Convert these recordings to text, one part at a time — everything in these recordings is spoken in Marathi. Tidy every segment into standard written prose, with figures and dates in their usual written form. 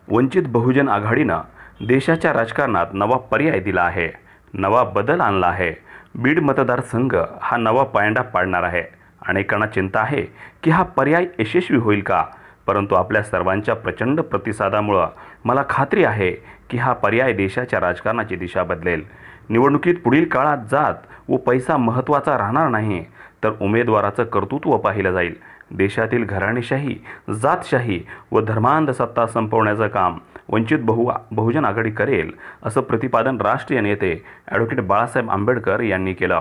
वंचित बहुजन आघाडीनं देशाच्या राजकारणात नवा पर्याय दिला आहे, नवा बदल आणला आहे। बीड मतदारसंघ हा नवा पायंडा पाडणार आहे। अनेकांना चिंता आहे की हा पर्याय यशस्वी होईल का, परंतु आपल्या सर्वांच्या प्रचंड प्रतिसादामुळे मला खात्री आहे की हा पर्याय देशाच्या राजकारणाची दिशा बदलेल। निवडणुकीत पुढील काळात जात व पैसा महत्त्वाचा राहणार नाही, तर उमेदवाराचं कर्तृत्व पाहिलं जाईल। देशातील घराणेशाही, जातशाही व धर्मांध सत्ता संपवण्याचं काम वंचित बहुजन आघाडी करेल, असं प्रतिपादन राष्ट्रीय नेते ॲडव्होकेट बाळासाहेब आंबेडकर यांनी केलं।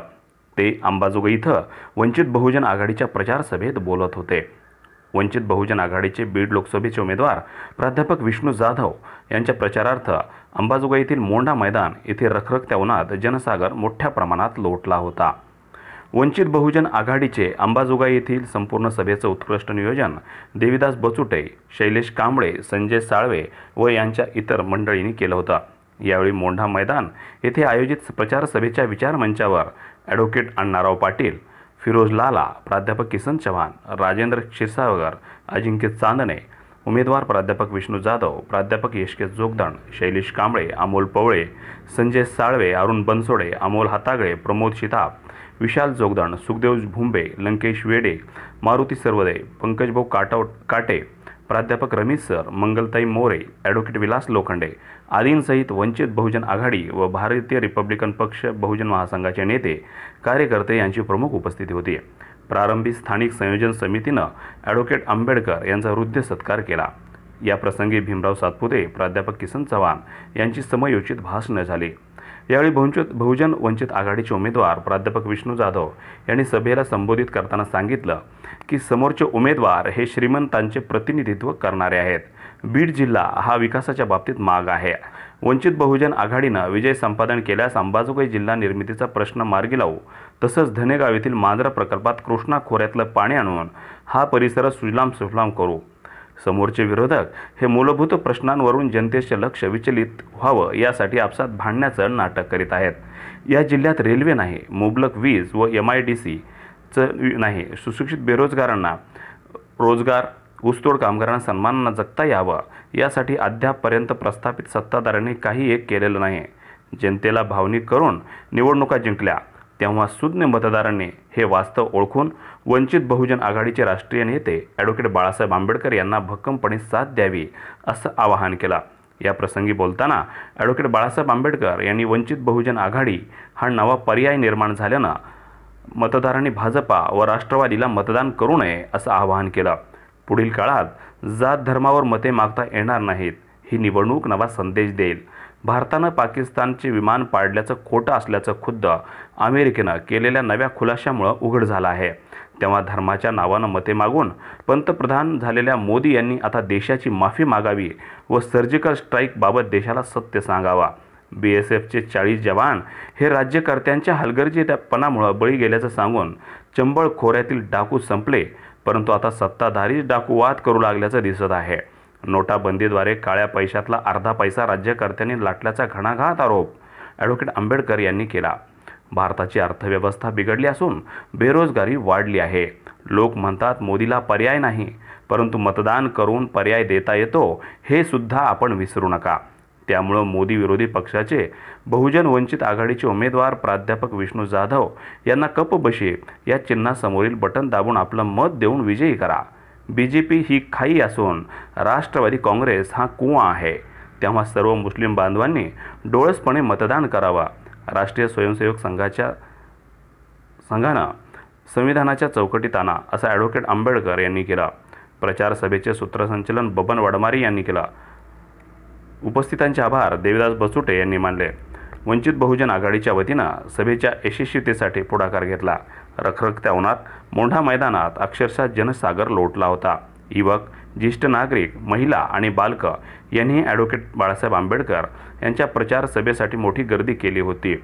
ते अंबाजोगाई इथं वंचित बहुजन आघाडीच्या प्रचार सभेत बोलत होते। वंचित बहुजन आघाडीचे बीड लोकसभेचे उमेदवार प्राध्यापक विष्णू जाधव यांच्या प्रचारार्थ अंबाजोगाई येथील मोंढा मैदान येथे रखरखत्या उन्हात जनसागर मोठ्या प्रमाणात लोटला होता। वंचित बहुजन आघाडीचे अंबाजोगाई येथील संपूर्ण सभेचं उत्कृष्ट नियोजन देविदास बचुटे, शैलेश कांबळे, संजय साळवे व यांच्या इतर मंडळींनी केलं होतं। यावेळी मोंढा मैदान येथे आयोजित प्रचार सभेच्या विचारमंचावर ॲडव्होकेट अण्णाराव पाटील, फिरोज लाला, प्राध्यापक किसन चव्हाण, राजेंद्र क्षीरसागर, अजिंक्य चांदणे, उमेदवार प्राध्यापक विष्णू जाधव, प्राध्यापक यशकेश जोगदंड, शैलेश कांबळे, अमोल पवळे, संजय साळवे, अरुण बनसोडे, अमोल हातागळे, प्रमोद शिताप, विशाल जोगदंड, सुखदेव भुंबे, लंकेश वेडे, मारुती सरवदे, पंकजभाऊ काटे, प्राध्यापक रमेश सर, मंगलताई मोरे, ॲडव्होकेट विलास लोखंडे आदींसहित वंचित बहुजन आघाडी व भारतीय रिपब्लिकन पक्ष बहुजन महासंघाचे नेते, कार्यकर्ते यांची प्रमुख उपस्थिती होती। प्रारंभी स्थानिक संयोजन समितीनं ॲडव्होकेट आंबेडकर यांचा हृदय सत्कार केला। या प्रसंगी भीमराव सातपुते, प्राध्यापक किसन चव्हाण यांची समयोचित भाषणे झाली। यावेळी बहुजन वंचित आघाडीचे उमेदवार प्राध्यापक विष्णू जाधव यांनी सभेला संबोधित करताना सांगितलं की समोरचे उमेदवार हे श्रीमंतांचे प्रतिनिधित्व करणारे आहेत। बीड जिल्हा हा विकासाच्या बाबतीत माग आहे। वंचित बहुजन आघाडीनं विजय संपादन केल्यास अंबाजोगाई जिल्हा निर्मितीचा प्रश्न मार्गी लावू, तसंच धनेगाव येथील मांजरा प्रकल्पात कृष्णा खोऱ्यातलं पाणी आणून हा परिसर सुजलाम सुफलाम करू। समोरचे विरोधक हे मूलभूत प्रश्नांवरून जनतेचे लक्ष विचलित व्हावं यासाठी आपसात भांडण्याचं नाटक करीत आहेत। या जिल्ह्यात रेल्वे नाही, मुबलक वीज व MIDCचं नाही, सुशिक्षित बेरोजगारांना रोजगार, ऊसतोड कामगारांना सन्मानानं जगता यावं यासाठी अद्यापपर्यंत प्रस्थापित सत्ताधाऱ्यांनी काही एक केलेलं नाही। जनतेला भावनिक करून निवडणुका जिंकल्या, तेव्हा सुज्ञ मतदारांनी हे वास्तव ओळखून वंचित बहुजन आघाडीचे राष्ट्रीय नेते ॲडव्होकेट बाळासाहेब आंबेडकर यांना भक्कमपणे साथ द्यावी असं आवाहन केलं। या प्रसंगी बोलताना ॲडव्होकेट बाळासाहेब आंबेडकर यांनी वंचित बहुजन आघाडी हा नवा पर्याय निर्माण झाल्यानं मतदारांनी भाजपा व राष्ट्रवादीला मतदान करू नये असं आवाहन केलं। पुढील काळात जात धर्मावर मते मागता येणार नाहीत, ही निवडणूक नवा संदेश देईल। भारतानं पाकिस्तानचे विमान पाडल्याचं खोटं असल्याचं खुद्द अमेरिकेनं केलेल्या नव्या खुलाशामुळे उघड झालं आहे। तेव्हा धर्माच्या नावानं मते मागून पंतप्रधान झालेल्या मोदी यांनी आता देशाची माफी मागावी व सर्जिकल स्ट्राईकबाबत देशाला सत्य सांगावा। BSFचे 40 जवान हे राज्यकर्त्यांच्या हलगर्जीपणामुळे बळी गेल्याचं सांगून चंबळ खोऱ्यातील डाकू संपले, परंतु आता सत्ताधारीच डाकूवाद करू लागल्याचं दिसत आहे। नोटाबंदीद्वारे काळ्या पैशातला अर्धा पैसा राज्यकर्त्यांनी लाटल्याचा घणाघात आरोप ॲडव्होकेट आंबेडकर यांनी केला। भारताची अर्थव्यवस्था बिघडली असून बेरोजगारी वाढली आहे। लोक म्हणतात मोदीला पर्याय नाही, परंतु मतदान करून पर्याय देता येतो हे सुद्धा आपण विसरू नका। त्यामुळे मोदी विरोधी पक्षाचे बहुजन वंचित आघाडीचे उमेदवार प्राध्यापक विष्णू जाधव यांना कपबशी या चिन्हासमोरील बटन दाबून आपलं मत देऊन विजयी करा। BJP ही खाई असून राष्ट्रवादी काँग्रेस हा कुवा आहे, तेव्हा सर्व मुस्लिम बांधवांनी डोळसपणे मतदान करावं। राष्ट्रीय स्वयंसेवक संघानं संविधानाच्या चौकटीत आणा असं ॲडव्होकेट आंबेडकर यांनी केलं। प्रचार सभेचे सूत्रसंचालन बबन वडमारी यांनी केलं। उपस्थितांचे आभार देविदास बचुटे यांनी मानले। वंचित बहुजन आघाडीच्या वतीनं सभेच्या यशस्वीतेसाठी पुढाकार घेतला। रखरखत्या उन्हात मोंढा मैदानात अक्षरशः जनसागर लोटला होता। युवक, ज्येष्ठ नागरिक, महिला आणि बालकं यांनी ॲडव्होकेट बाळासाहेब आंबेडकर यांच्या प्रचार सभेसाठी मोठी गर्दी केली होती।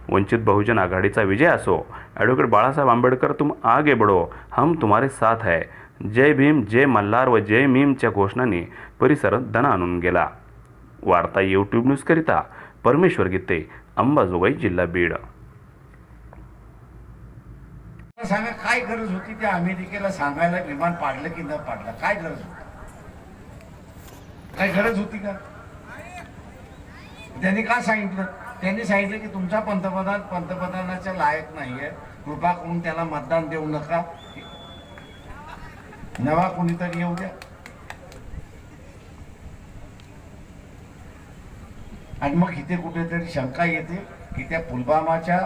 वंचित बहुजन आघाडीचा विजय असो, ॲडव्होकेट बाळासाहेब आंबेडकर तुम आगे बढ़ो, हम तुम्हारे साथ है, जय भीम, जय मल्हार व जय मीमच्या घोषणांनी परिसर दणाणून गेला। वार्ता YouTube न्यूजकरिता परमेश्वर गीते, अंबाजोगाई, जिल्हा बीड। सांगा काय गरज होती त्या अमेरिकेला सांगायला विमान पाडलं की न पाडलं, काय गरज होती? काय गरज होती का? त्यांनी का सांगितलं? त्यांनी सांगितलं की तुमचा पंतप्रधान पंतप्रधानाच्या लायक नाहीये, कृपा करून त्याला मतदान देऊ नका, नवा कोणीतरी येऊ द्या. आणि मग इथे कुठेतरी शंका येते की त्या पुलवामाच्या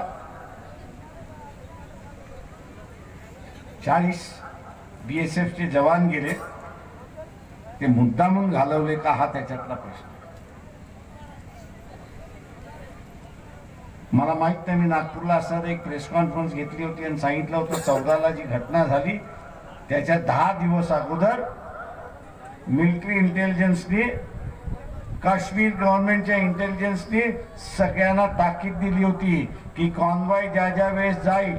40 BSF चे जवान गेले, ते मुद्दामून घालवले का, हा त्याच्यातला प्रश्न. मला माहित नाही, मी नागपूरला असताना एक प्रेस कॉन्फरन्स घेतली होती आणि सांगितलं होतं 14ला जी घटना झाली त्याच्या 10 दिवस अगोदर मिलिटरी इंटेलिजन्सने, काश्मीर गव्हर्नमेंटच्या इंटेलिजन्सने सगळ्यांना ताकीद दिली होती की कॉन्वॉय ज्या ज्या वेळेस जाईल,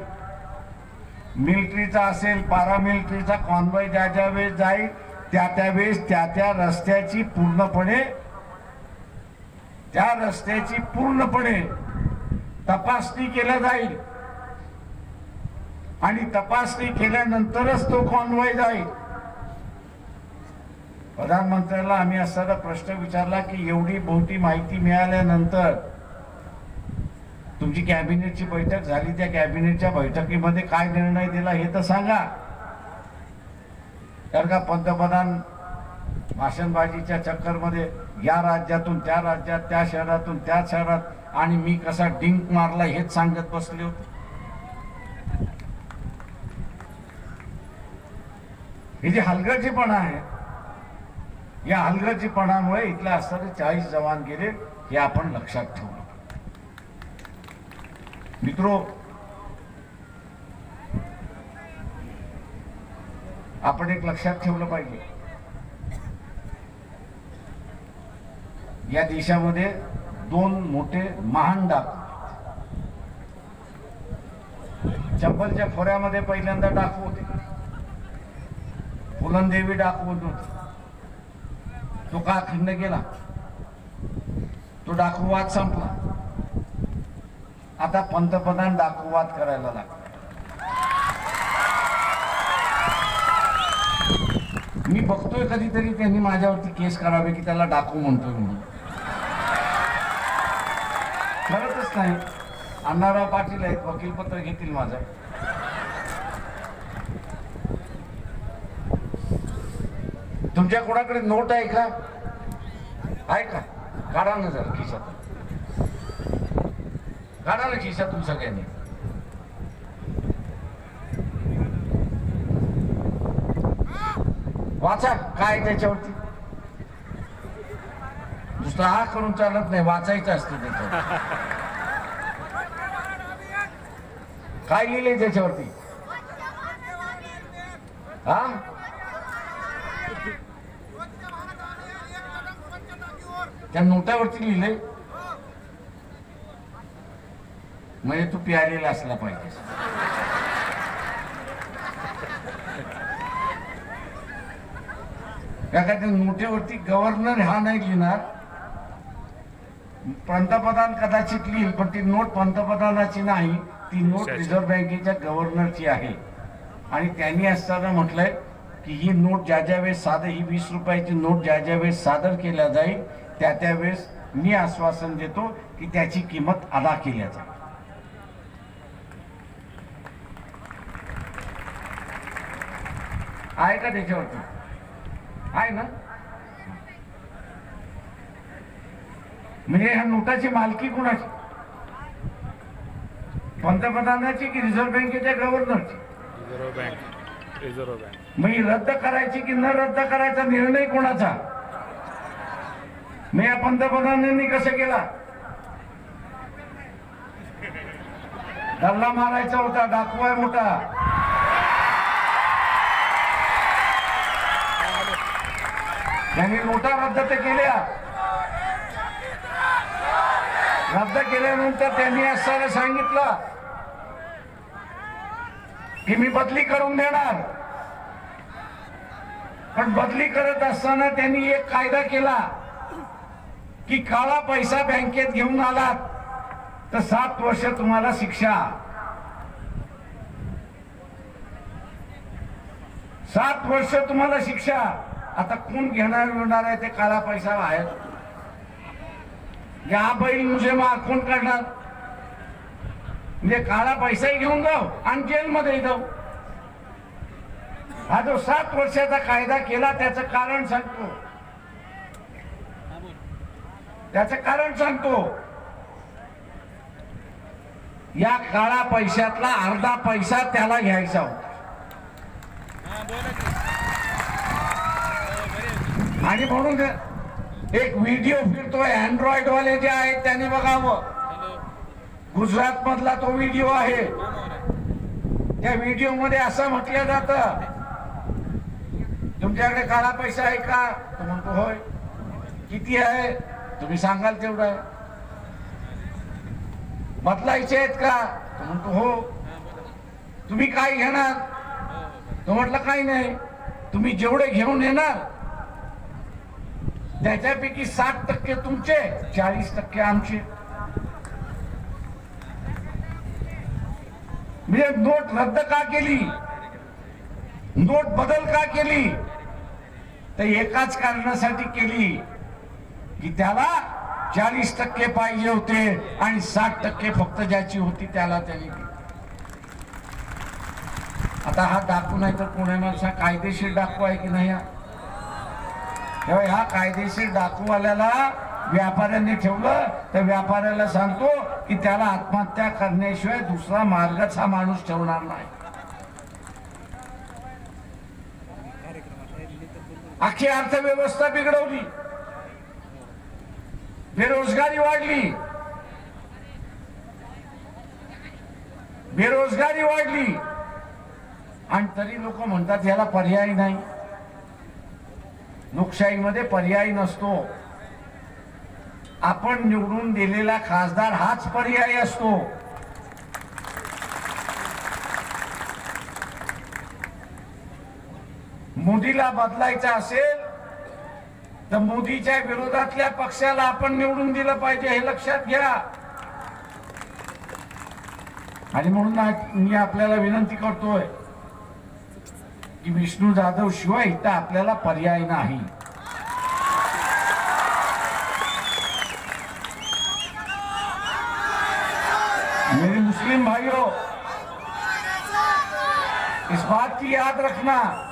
मिलिटरीचा असेल पॅरामिलिटरीचा कॉन्वॉय ज्या ज्या वेळेस जाईल त्या त्यावेळेस त्या रस्त्याची पूर्णपणे तपासणी केल्या जाईल आणि तपासणी केल्यानंतरच तो कॉन्वॉय जाईल. प्रधानमंत्र्याला आम्ही असताना प्रश्न विचारला की एवढी मोठी माहिती मिळाल्यानंतर तुमची कॅबिनेटची बैठक झाली, त्या कॅबिनेटच्या बैठकीमध्ये काय निर्णय दिला हे तर सांगा. कारण का पंतप्रधान भाषणबाजीच्या चक्करमध्ये या राज्यातून त्या राज्यात, त्या शहरातून त्या शहरात, आणि मी कसा डिंक मारला हेच सांगत बसले होते. हे जे हलगर्जीपणा आहे, या हलगर्जीपणामुळे इथल्या असताना 40 जवान गेले, हे आपण लक्षात ठेवलं. मित्रो, आपण एक लक्षात ठेवलं पाहिजे, या देशामध्ये 2 मोठे महान डाकू, चंबलच्या खोऱ्यामध्ये पहिल्यांदा डाकू होते, फुलंदेवी डाकू होते. तो का खंड गेला, तो डाकूवाद संपला. आता पंतप्रधान डाकूवाद करायला लागला. मी बघतोय कधीतरी त्यांनी माझ्यावरती केस करावे की त्याला डाकू म्हणतोय म्हणून. करतच नाही. अण्णाराव पाटील आहेत, वकीलपत्र घेतील माझं. तुमच्या कोणाकडे नोट आहे का? आहे का? काढा ना जरा खिशातून, काढा ना खिशातून सगळ्यांनी. वाचा काय त्याच्यावरती. दुसरा हा करून चालत नाही, वाचायचं असतं त्याच्यावर. काय लिहिलंय त्याच्यावरती? हा, त्या नोटावरती लिहिलंय. म्हणजे तू प्यालेला असला पाहिजे. त्या नोटेवरती गव्हर्नर हा नाही लिहिणार, पंतप्रधान कदाचित लिहिल, पण ती नोट पंतप्रधानाची नाही, ती नोट रिझर्व्ह बँकेच्या गव्हर्नरची आहे. आणि त्यांनी असताना म्हटलंय की ही नोट ज्या ज्या वेळेस ही 20 रुपयाची नोट ज्या ज्या वेळेस सादर केल्या जाईल त्या त्यावेळेस मी आश्वासन देतो की त्याची किंमत अदा केल्या जाईल. आहे का त्याच्यावरती? आहे ना? म्हणजे ह्या नोटाची मालकी कुणाची? पंतप्रधानाची की रिझर्व्ह बँकेच्या गव्हर्नरची? Reserve bank. मग रद्द करायची की न रद्द करायचा निर्णय कोणाचा? मी या पंतप्रधानांनी कसं केला? गल्ला मारायचा होता, डाकू आहे मोठा. त्यांनी नोटा रद्द तर केल्या. रद्द केल्यानंतर त्यांनी असं सांगितलं की मी बदली करून देणार. पण बदली करत असताना त्यांनी एक कायदा केला की काळा पैसा बँकेत घेऊन आलात तर 7 वर्ष तुम्हाला शिक्षा. 7 वर्ष तुम्हाला शिक्षा. आता कोण घेणार आहे ते काळा पैसा बाहेर? या बैल मुझे कोण काढणार? म्हणजे काळा पैसाही घेऊन जाऊ आणि जेलमध्ये जाऊ. हा जो 7 वर्षाचा कायदा केला त्याचं कारण सांगतो. या काळा पैशातला अर्धा पैसा त्याला घ्यायचा होता. आणि म्हणून एक व्हिडिओ फिरतोय अँड्रॉइड वाले जे आहेत त्यांनी बघावं. गुजरात मधला तो व्हिडिओ आहे. त्या व्हिडिओ मध्ये असं म्हटलं जातं, तुमच्याकडे काळा पैसा आहे का? तो म्हणतो होय. किती आहे? तुम्ही सांगाल तेवढं आहे. बदलायचे आहेत का? तो म्हणतो हो. तुम्ही काय घेणार? तो म्हटलं काही नाही. तुम्ही जेवढे घेऊन येणार त्याच्यापैकी 60% तुमचे, 40% आमचे. म्हणजे नोट रद्द का केली? नोट बदल का केली? तर एकाच कारणासाठी केली की त्याला 40% पाहिजे होते आणि 60% फक्त ज्याची होती त्याला त्यांनी दिली. आता हा डाकू नाही तर कोणी माणसा कायदेशीर डाकू आहे की नाही? तेव्हा ह्या कायदेशीर डाकूवाल्याला व्यापाऱ्यांनी ठेवलं तर व्यापाऱ्याला सांगतो की त्याला आत्महत्या करण्याशिवाय दुसरा मार्गच हा माणूस ठेवणार नाही. अख्खी अर्थव्यवस्था बिघडवली, बेरोजगारी वाढली आणि तरी लोक म्हणतात याला पर्याय नाही. लोकशाहीमध्ये पर्याय नसतो. आपण निवडून दिलेला खासदार हाच पर्याय असतो. मोदीला बदलायचा असेल तर मोदीच्या विरोधातल्या पक्षाला आपण निवडून दिलं पाहिजे, हे लक्षात घ्या. आणि म्हणून मी आपल्याला विनंती करतोय की विष्णू जाधव शिवाय इथं आपल्याला पर्याय नाही. मेरे मुस्लिम भाइयों, इस बात की याद रखना,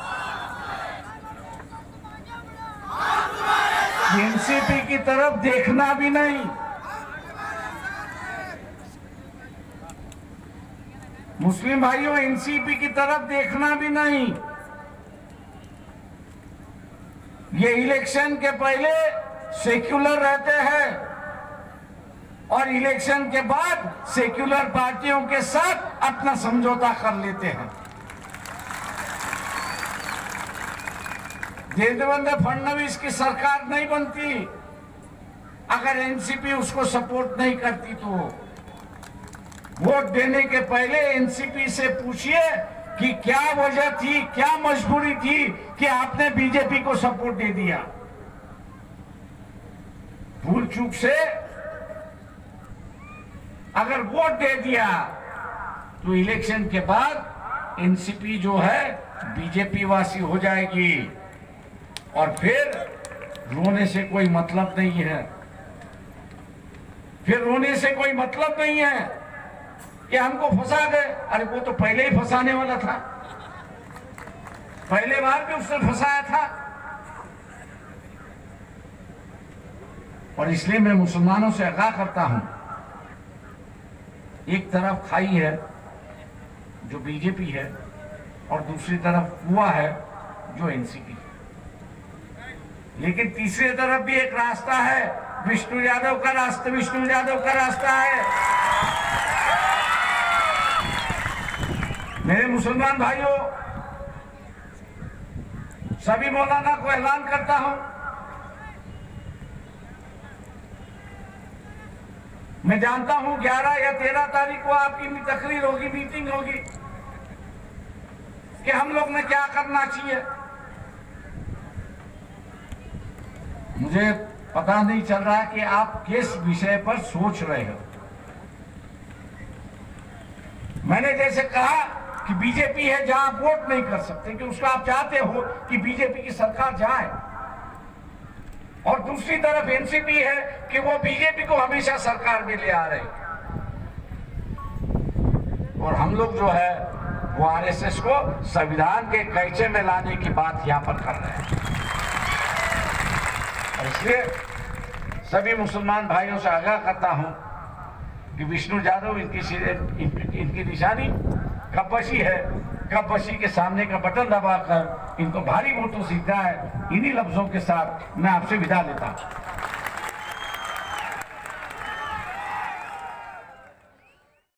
एनसीपी की तरफ देखना भी नहीं. मुस्लिम भाइयों, एनसीपी की तरफ देखना भी नहीं. ये इलेक्शन के पहले सेक्युलर रहते हैं और इलेक्शन के बाद सेक्युलर पार्टियों के साथ अपना समझौता कर लेते हैं. देवेंद्र फडणवीस की सरकार नहीं बनती अगर एनसीपी उसको सपोर्ट नहीं करती. तो वोट देने के पहले एनसीपी से पूछिए कि क्या वजह थी, क्या मजबूरी थी कि आपने बीजेपी को सपोर्ट दे दिया. भूल चूक से अगर वोट दे दिया तो इलेक्शन के बाद एनसीपी जो है बीजेपी वासी हो जाएगी और फिर रोने से कोई मतलब नहीं है. फिर रोने से कोई मतलब नहीं है कि हमको फंसा गए. अरे वो तो पहले ही फंसाने वाला था, पहले बार भी उसने फंसाया था. और इसलिए मैं मुसलमानों से आगाह करता हूं, एक तरफ खाई है जो बीजेपी है और दूसरी तरफ कुआं है जो एनसीपी है. लेकिन तीसरी तरफ भी एक रास्ता है, विष्णु यादव का रास्ता है. मेरे मुसलमान भाइयों, सभी मौलाना को ऐलान करता हूं, मैं जानता हूं 11 या 13 तारीख को आपकी तकरीर होगी, मीटिंग होगी कि हम लोग ने क्या करना चाहिए. मुझे पता नहीं चल रहा कि आप किस विषय पर सोच रहे हो. मैंने जैसे कहा कि बीजेपी है जहां आप वोट नहीं कर सकते, कि उसका आप चाहते हो कि बीजेपी की सरकार जाए, और दूसरी तरफ एनसीपी है कि वो बीजेपी को हमेशा सरकार में ले आ रहे, और हम लोग जो है वो आरएसएस को संविधान के कैचे में लाने की बात यहां पर कर रहे हैं। और इसलिए सभी मुसलमान भाइयों से आगाह करता हूं कि विष्णु जाधव इनकी निशानी कपबशी है, कपबशी के सामने का बटन दबाकर इनको भारी वोटों से जीता है। इन्हीं लफ्जों के साथ मैं आपसे विदा लेता हूं।